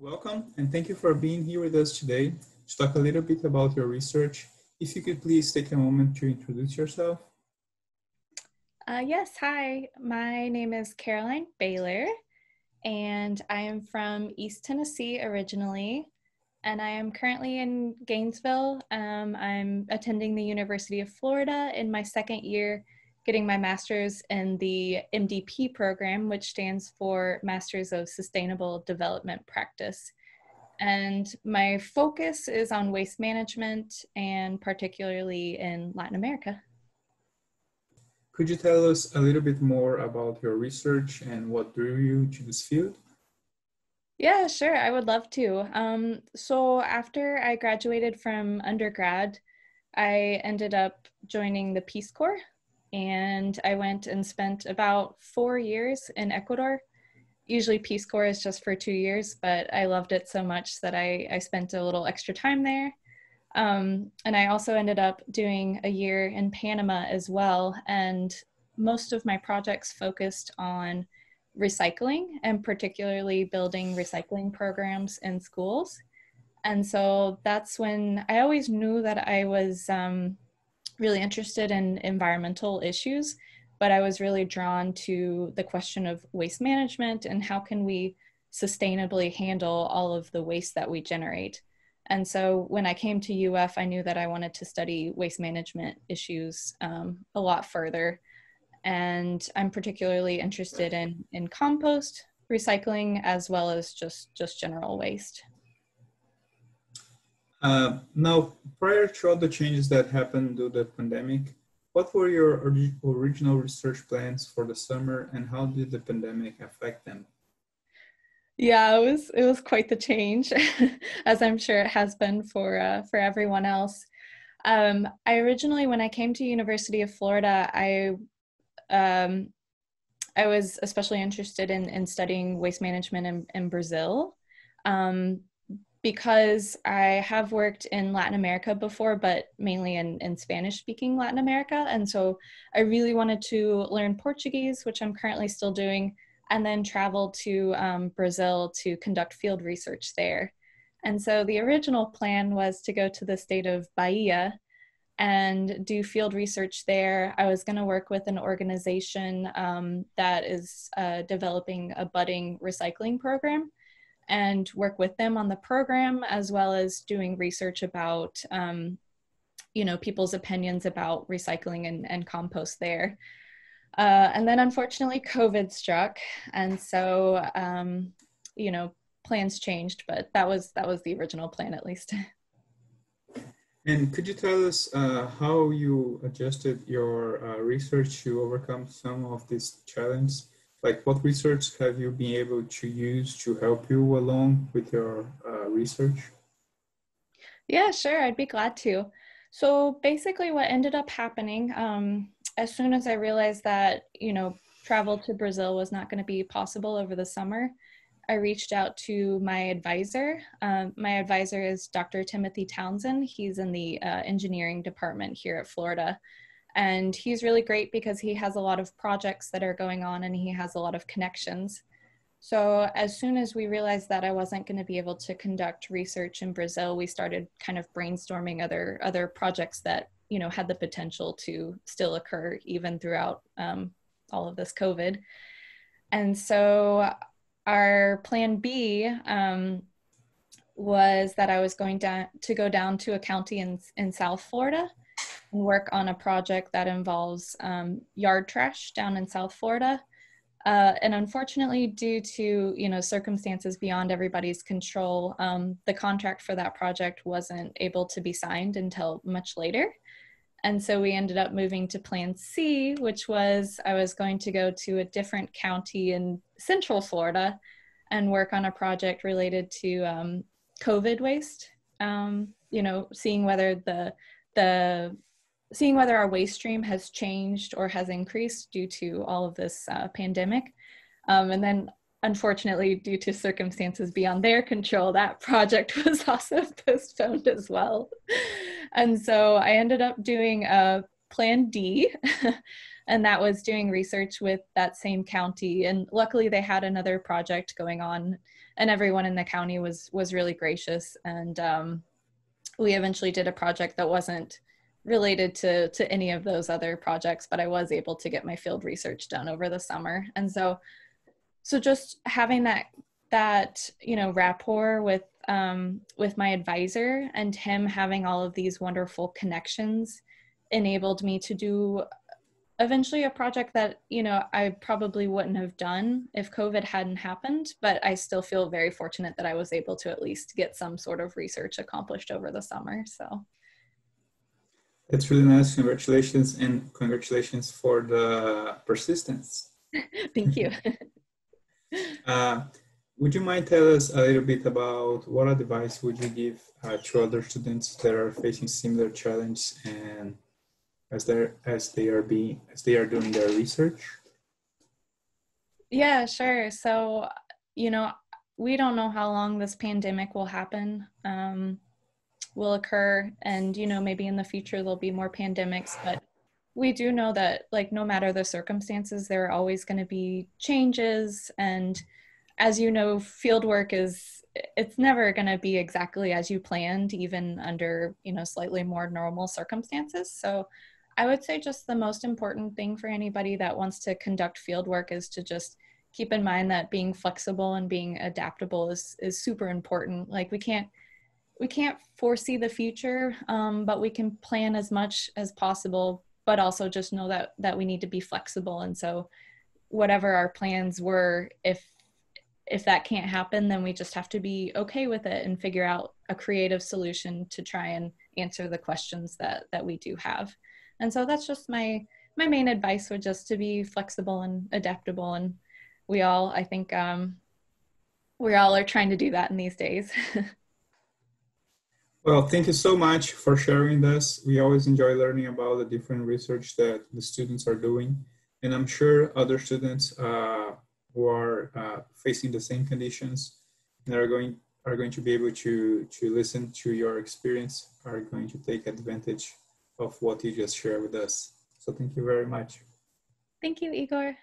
Welcome, and thank you for being here with us today to talk a little bit about your research. If you could please take a moment to introduce yourself. Yes, hi. My name is Caroline Baylor, and I am from East Tennessee originally, and I am currently in Gainesville. I'm attending the University of Florida in my second year, getting my master's in the MDP program, which stands for Masters of Sustainable Development Practice. And my focus is on waste management and particularly in Latin America. Could you tell us a little bit more about your research and what drew you to this field? Yeah, sure. I would love to. So after I graduated from undergrad, I ended up joining the Peace Corps, and I went and spent about 4 years in Ecuador. Usually Peace Corps is just for 2 years, but I loved it so much that I spent a little extra time there. And I also ended up doing a year in Panama as well. And most of my projects focused on recycling and particularly building recycling programs in schools. And so that's when I always knew that I was really interested in environmental issues, but I was really drawn to the question of waste management and how can we sustainably handle all of the waste that we generate. And so when I came to UF, I knew that I wanted to study waste management issues a lot further. And I'm particularly interested in compost, recycling, as well as just general waste. Now, prior to all the changes that happened due to the pandemic, what were your original research plans for the summer and how did the pandemic affect them? Yeah, it was quite the change, as I'm sure it has been for everyone else. I originally, when I came to University of Florida, um, I was especially interested in studying waste management in Brazil, um, because I have worked in Latin America before, but mainly in Spanish-speaking Latin America. And so I really wanted to learn Portuguese, which I'm currently still doing, and then travel to Brazil to conduct field research there. And so the original plan was to go to the state of Bahia and do field research there. I was going to work with an organization that is developing a budding recycling program and work with them on the program, as well as doing research about, people's opinions about recycling and compost there. And then unfortunately, COVID struck. And so, plans changed, but that was the original plan, at least. And could you tell us how you adjusted your research to overcome some of these challenges? Like what research have you been able to use to help you along with your research? Yeah, sure. I'd be glad to. So basically what ended up happening, as soon as I realized that, travel to Brazil was not going to be possible over the summer, I reached out to my advisor. My advisor is Dr. Timothy Townsend. He's in the engineering department here at Florida. And he's really great because he has a lot of projects that are going on and he has a lot of connections. So as soon as we realized that I wasn't going to be able to conduct research in Brazil, we started kind of brainstorming other projects that had the potential to still occur even throughout all of this COVID. And so our plan B was that I was going to go down to a county in South Florida and work on a project that involves yard trash down in South Florida. And unfortunately, due to circumstances beyond everybody's control, the contract for that project wasn't able to be signed until much later. And so we ended up moving to Plan C, which was I was going to go to a different county in Central Florida and work on a project related to COVID waste. Seeing whether our waste stream has changed or has increased due to all of this pandemic. And then unfortunately, due to circumstances beyond their control, that project was also postponed as well. And so I ended up doing a Plan D, And that was doing research with that same county. And luckily they had another project going on, and everyone in the county was really gracious. And we eventually did a project that wasn't related to any of those other projects, but I was able to get my field research done over the summer. And so just having that rapport with my advisor, and him having all of these wonderful connections, enabled me to do eventually a project that I probably wouldn't have done if COVID hadn't happened, but I still feel very fortunate that I was able to at least get some sort of research accomplished over the summer. So it's really nice. Congratulations, and congratulations for the persistence. Thank you. Would you mind tell us a little bit about what advice would you give to other students that are facing similar challenges and as they are doing their research? Yeah, sure. So, we don't know how long this pandemic will happen, will occur, and maybe in the future there'll be more pandemics, but we do know that, like, no matter the circumstances, there are always going to be changes. And as you know, field work it's never going to be exactly as you planned, even under slightly more normal circumstances. So I would say just the most important thing for anybody that wants to conduct field work is to just keep in mind that being flexible and being adaptable is super important. Like, we can't foresee the future, but we can plan as much as possible, but also just know that we need to be flexible. And so whatever our plans were, if that can't happen, then we just have to be okay with it and figure out a creative solution to try and answer the questions that we do have. And so that's just my main advice, would just to be flexible and adaptable. And we all, I think, we all are trying to do that in these days. Well, thank you so much for sharing this. We always enjoy learning about the different research that the students are doing. And I'm sure other students who are facing the same conditions and are going to be able to listen to your experience, are going to take advantage of what you just shared with us. So thank you very much. Thank you, Igor.